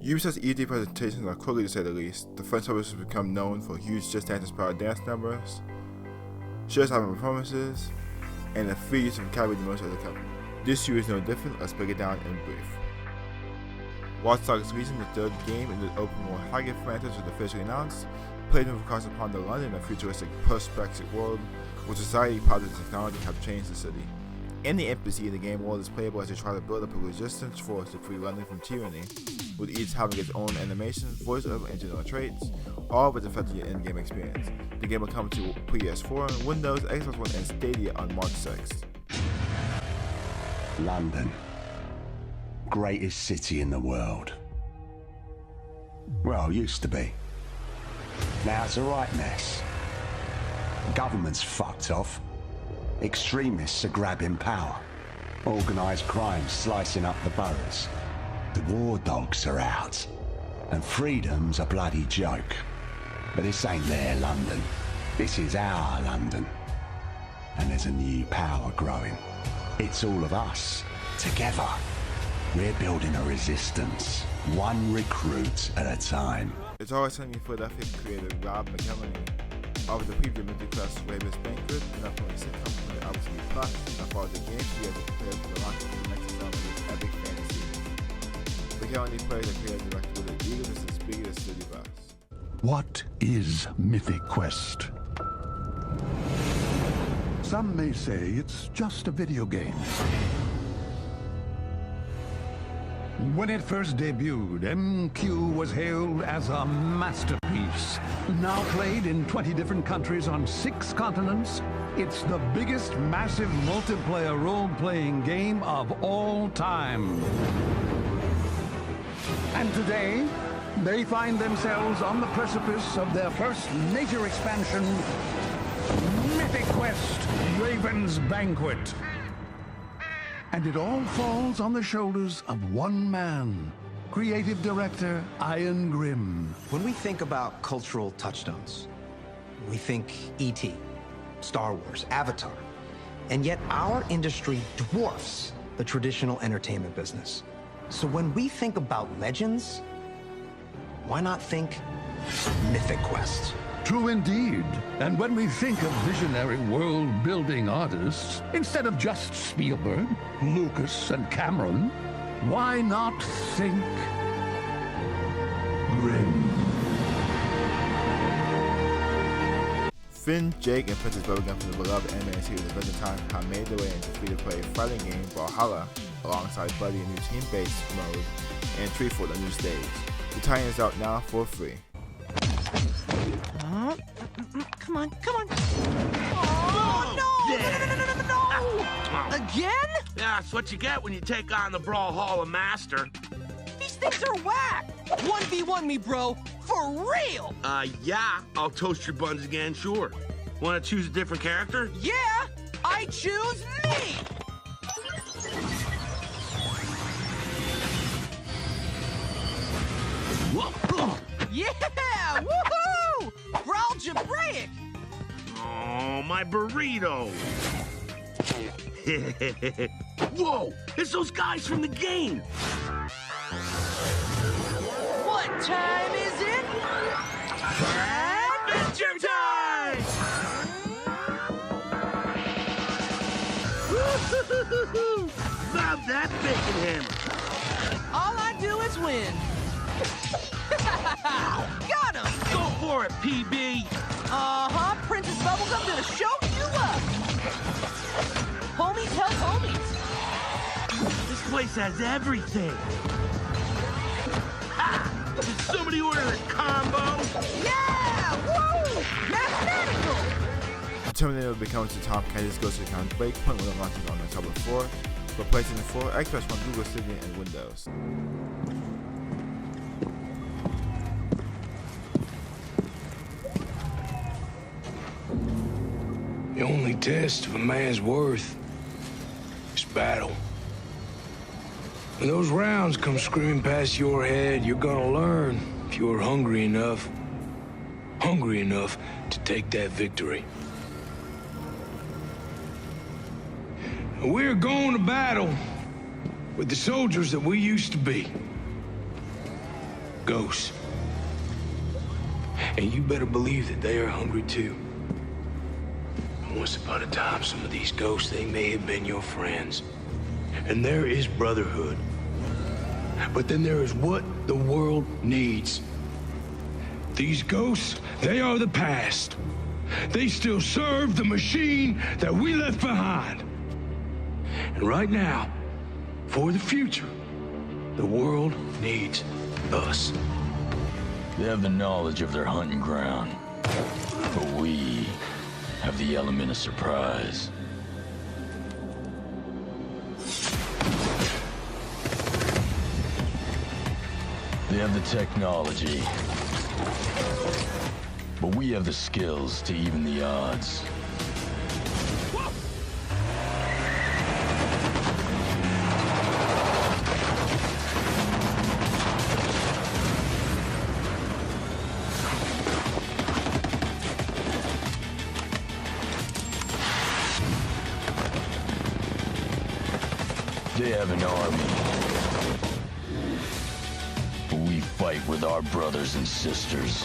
Ubisoft's E3 presentations are quirky to say the least. The French service has become known for huge Just Dance-inspired dance numbers, showstopping performances, and the free use of vocabulary the most of the company. This year is no different. Let's break it down in brief. Watch Dogs Legion, the third game in the open world high-game franchise, was officially announced. Players move across upon the London, a futuristic post-Brexit world where society, politics, and technology have changed the city. Any NPC in the game world is playable as they try to build up a resistance force to free London from tyranny, with each having its own animation, voiceover, and general traits, all of it affecting your in-game experience. The game will come to PS4, Windows, Xbox One, and Stadia on March 6th. London. Greatest city in the world. Well, used to be. Now it's a right mess. Government's fucked off. Extremists are grabbing power. Organised crime slicing up the boroughs. The war dogs are out. And freedom's a bloody joke. But this ain't their London. This is our London. And there's a new power growing. It's all of us, together. We're building a resistance, one recruit at a time. It's always something Philadelphia creator Rob McElhenney offers a preview of Mythic Quest's Raven's Banquet, and upcoming sitcom from the Albert Plus, that follows the game she has prepared for the launch of the next installment of epic fantasy. McElhenney plays a creative director with an eagerness as big as City Bus. What is Mythic Quest? Some may say it's just a video game. When it first debuted, MQ was hailed as a masterpiece. Now played in 20 different countries on 6 continents, it's the biggest massive multiplayer role-playing game of all time. And today, they find themselves on the precipice of their first major expansion, Mythic Quest: Raven's Banquet. And it all falls on the shoulders of one man, creative director Ian Grimm. When we think about cultural touchstones, we think E.T., Star Wars, Avatar, and yet our industry dwarfs the traditional entertainment business. So when we think about legends, why not think Mythic Quest? True indeed. And when we think of visionary world-building artists, instead of just Spielberg, Lucas, and Cameron, why not think Grimm? Finn, Jake, and Princess Bubblegum from the beloved anime series Adventure Time have made their way into free-to-play fighting game Valhalla, alongside Buddy a new team-based mode, and Treefort a new stage. The tie-in is out now for free. Come on. Oh, no! Yeah. No! Again? Yeah, that's what you get when you take on the Brawlhalla Master. These things are whack! 1v1 me, bro! For real! Yeah, I'll toast your buns again, sure. Want to choose a different character? Yeah! I choose me! Whoa. Yeah! Woohoo! Brawl Jabraic! Oh, my burrito! Whoa! It's those guys from the game! What time is it? Adventure time! Woo-hoo-hoo-hoo-hoo! Love that bacon hammer! All I do is win. Got him! Go for it, PB! Uh-huh, Princess Bubblegum gonna show you up! Homies help homies! This place has everything! Ha! Did somebody order the combo? Yeah! Woo! Mathematical! The Terminator becomes the Tom Kennedy's Ghost Recon Breakpoint when it launches on October 4th, for PlayStation 4, Xbox One, Google Stadia, and Windows. The only test of a man's worth is battle. When those rounds come screaming past your head, you're gonna learn if you're hungry enough to take that victory. And we're going to battle with the soldiers that we used to be. Ghosts. And you better believe that they are hungry too. Once upon a time, some of these ghosts, they may have been your friends. And there is brotherhood. But then there is what the world needs. These ghosts, they are the past. They still serve the machine that we left behind. And right now, for the future, the world needs us. They have the knowledge of their hunting ground, but we have the element of surprise. They have the technology, but we have the skills to even the odds. They have an army, but we fight with our brothers and sisters.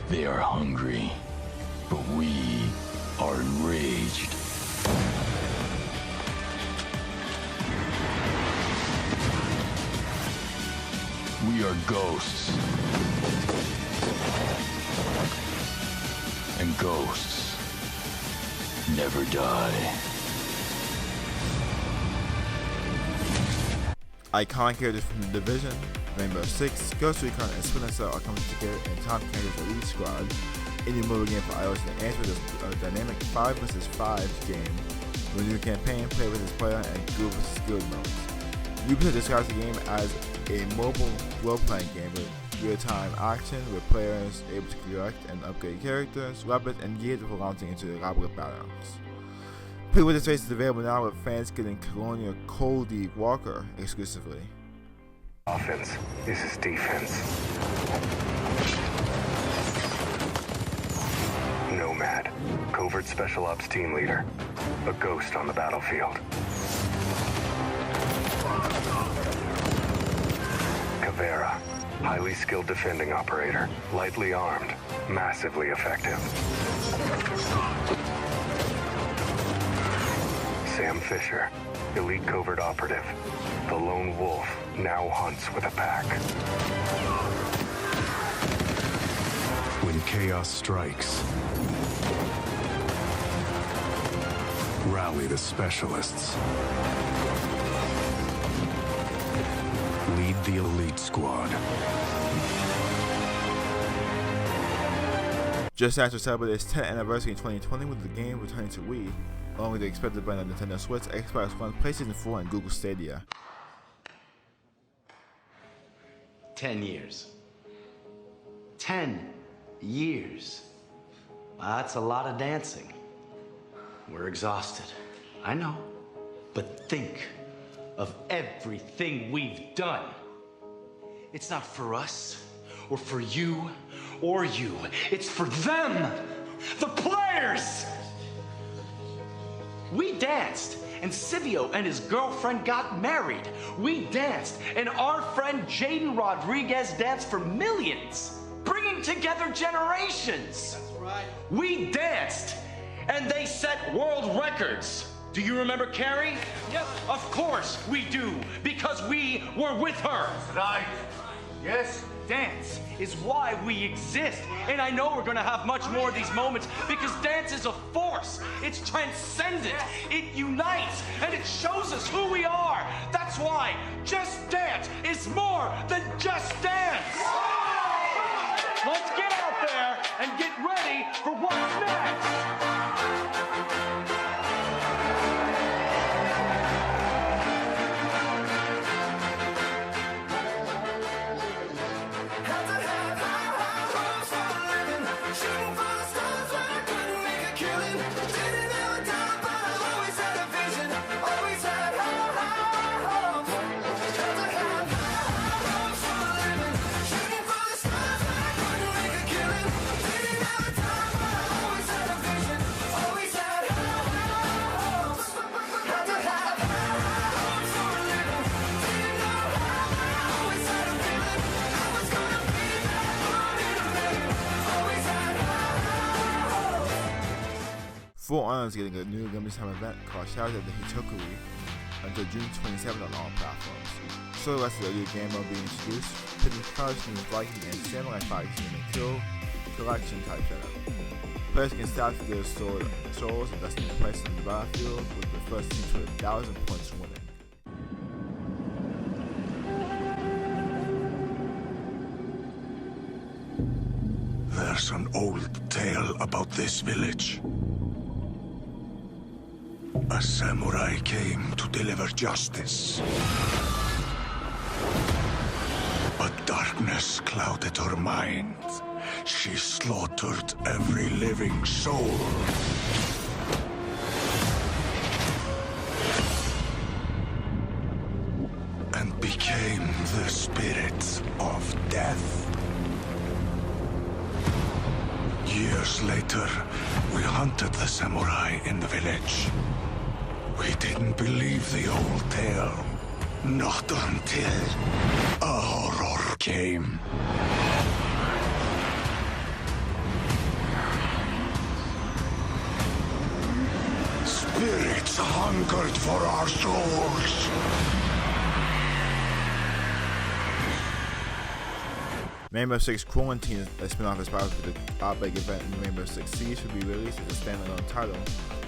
They are hungry, but we are enraged. We are ghosts. And ghosts never die. Iconic characters from The Division, Rainbow Six, Ghost Recon, and Splinter Cell are coming together in Tom Clancy's Elite Squad, a new mobile game for iOS and Android is a dynamic 5 vs 5 game with a new campaign, play with this player, and group vs guild modes. Ubisoft describes the game as a mobile role-playing game with real-time action, with players able to collect and upgrade characters, weapons, and gear before launching into elaborate battles. Play with this race is available now, with fans getting Colonial Cold Walker exclusively. Offense. This is defense. Nomad, covert special ops team leader, a ghost on the battlefield. Caveira, highly skilled defending operator, lightly armed, massively effective. Sam Fisher, elite covert operative, the lone wolf, now hunts with a pack. When chaos strikes, rally the specialists. Lead the elite squad. Just Dance will celebrate its 10th anniversary in 2020 with the game returning to Wii, along with the expected brand of Nintendo Switch, Xbox One, PlayStation 4, and Google Stadia. 10 years. 10 years. Wow, that's a lot of dancing. We're exhausted. I know. But think of everything we've done. It's not for us, or for you, or you. It's for them, the players! We danced, and Silvio and his girlfriend got married. We danced, and our friend Jaden Rodriguez danced for millions, bringing together generations. That's right. We danced, and they set world records. Do you remember Carrie? Yep. Of course we do, because we were with her. Right. Yes. Dance is why we exist. And I know we're gonna have much more of these moments because dance is a force. It's transcendent. It unites and it shows us who we are. That's why Just Dance is more than just dance. Let's get out there and get ready for what's next. For Honor is getting a new limited time event called Shadows of the Hitokuri until June 27th on all platforms. So the rest of the new game mode being introduced, pitting college new Viking and Samurai fighting in a kill collection type setup. Players can start for their souls and thus the price on the battlefield, with the first team to 1,000 points winning. There's an old tale about this village. A samurai came to deliver justice. But darkness clouded her mind. She slaughtered every living soul. And became the spirit of death. Years later, we hunted the samurai in the village. We didn't believe the old tale. Not until a horror came. Spirits hungered for our souls. Rainbow Six Quarantine, a spin-off inspired for the Outbreak event in Rainbow Six Siege, will be released as a standalone title.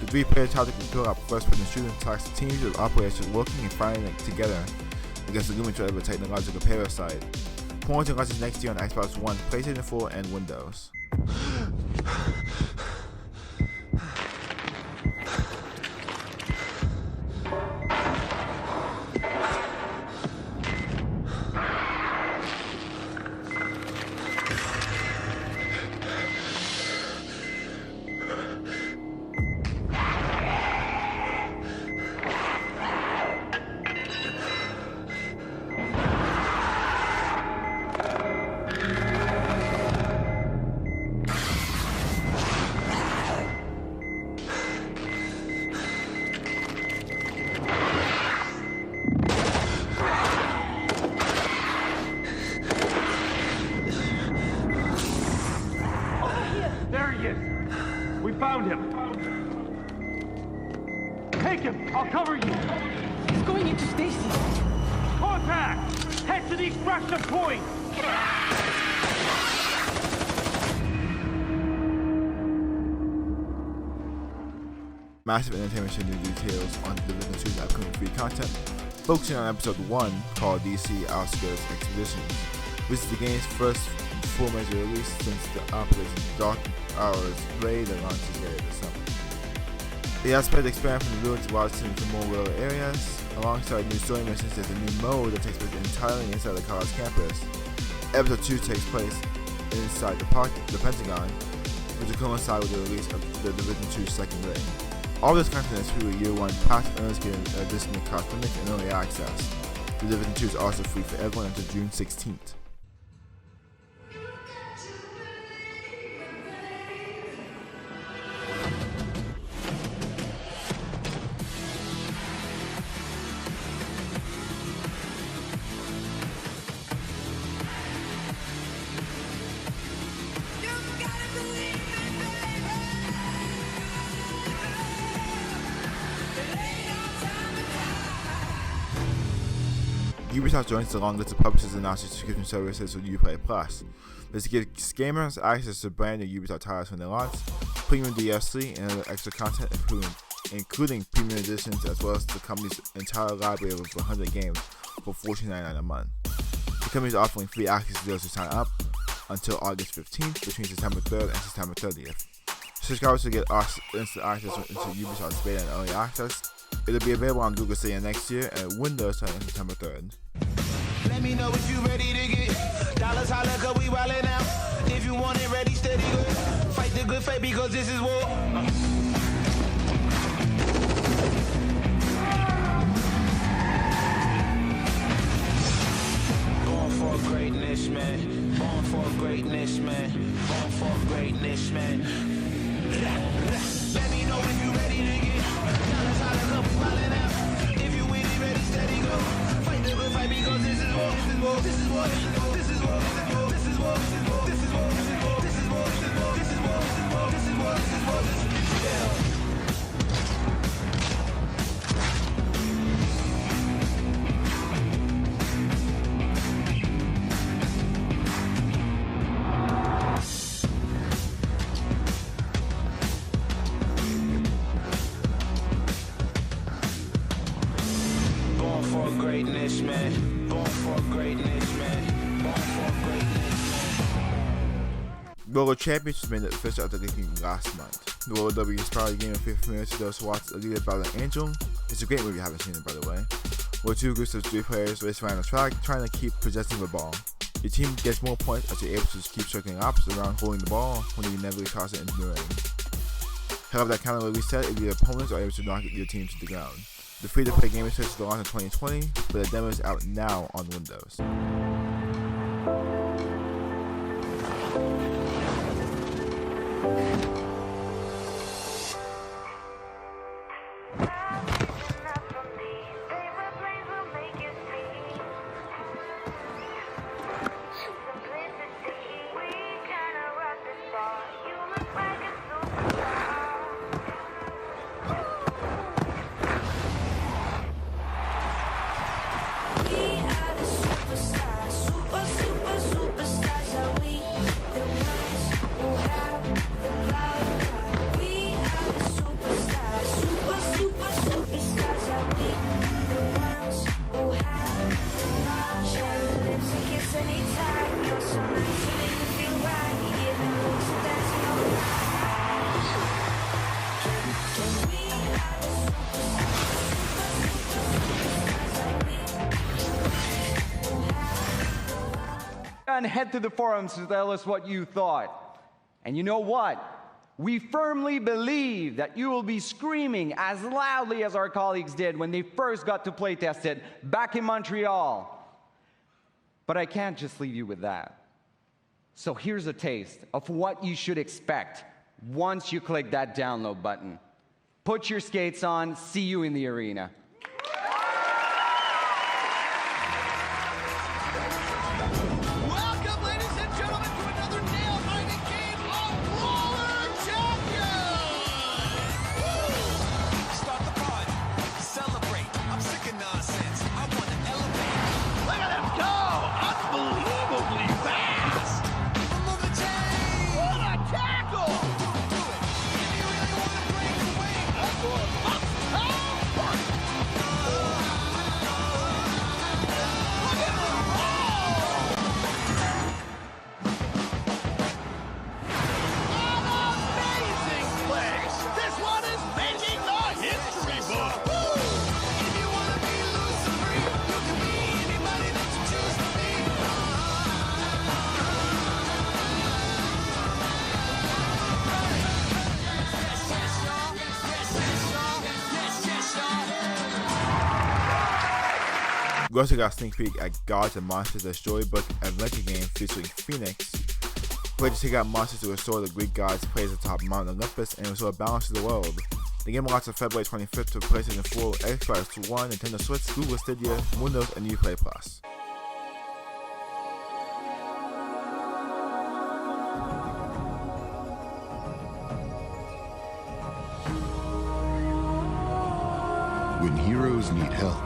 The three-player tactical co-op first-person shooting attacks teams of operators working and fighting together against the looming threat of a technological parasite. Quarantine launches next year on Xbox One, PlayStation 4, and Windows. Found him. Take him. I'll cover you. He's going into stasis. Contact. Head to the extraction point. Massive Entertainment shared new details on Division 2's upcoming free content, focusing on episode 1 called DC Outskirts Expeditions, which is the game's first full major release since the Operation Dark Hours raid that launches later this summer. It has spread the expand from the ruins of Washington to more rural areas. Alongside new story missions, there's a new mode that takes place entirely inside the college campus. Episode 2 takes place inside the Pentagon, which will coincide with the release of the Division 2's second raid. All this content is free with Year 1 past owners getting additional cosmetics and early access. The Division 2 is also free for everyone until June 16th. Ubisoft joins the long list of publishers and announcing subscription services with Uplay Plus. This gives gamers access to brand new Ubisoft titles when they launch, premium DLC, and other extra content, including premium editions, as well as the company's entire library of over 100 games for $14.99 a month. The company is offering free access to those who sign up until August 15th, between September 3rd and September 30th. Subscribers will get instant access into Ubisoft's beta and early access. It'll be available on Google Stadia next year and Windows starting September 3rd. Let me know if you ready to get dollars, holla, cause we wildin' out. If you want it ready, steady, go. Fight the good fight because this is war. Born for greatness, man. Born for greatness, man. Born for greatness, man. Let me know if you ready to get dollars, holla, cause we wildin' out. If you with it, ready, steady, go. Fight the good fight because this is war. This is war. This is war. This is war. This is war. This is war. This is war. This is war. This is war. This is war. This is war. This is war. This is war. for greatness, man. Born for greatness, man. Born for greatness. World Championships made it official after leaking last month. The World W inspired game of 50 minutes to those who watched Alita Battle Angel. It's a great movie, I haven't seen it by the way. Where two groups of 3 players race around the track trying to keep possessing the ball. Your team gets more points as you're able to keep circling laps around holding the ball when you inevitably toss it into the ring. However, that kind of reset if your opponents are able to knock your team to the ground. The free-to-play game is set to launch in 2020, but the demo is out now on Windows. And head to the forums to tell us what you thought. And you know what? We firmly believe that you will be screaming as loudly as our colleagues did when they first got to playtest it back in Montreal. But I can't just leave you with that. So here's a taste of what you should expect once you click that download button. Put your skates on, see you in the arena. Welcome, ladies and gentlemen, to another nail-biting game of Roller Champions! Start the party, celebrate. I'm sick of nonsense. I want to elevate. Look at him go! Unbelievably fast! Remove the chain! What a tackle! Do it. If you really want to break away, that's all. We also got a sneak peek at Gods and Monsters, a storybook adventure game featuring Phoenix. Played to take out monsters to restore the Greek gods praise atop Mount Olympus and restore balance to the world. The game launched on February 25th to PlayStation 4, Xbox One, Nintendo Switch, Google Stadia, Windows, and Uplay Plus. When heroes need help,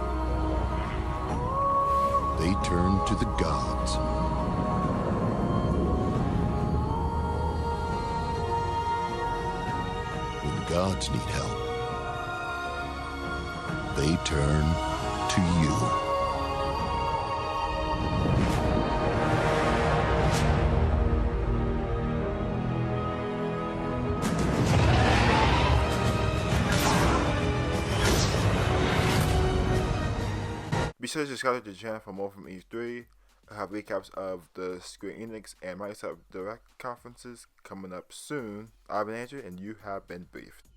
they turn to the gods. When gods need help, they turn to you. Be sure to subscribe to the channel for more from E3. I have recaps of the Square Enix and Microsoft Direct conferences coming up soon. I've been Andrew, and you have been briefed.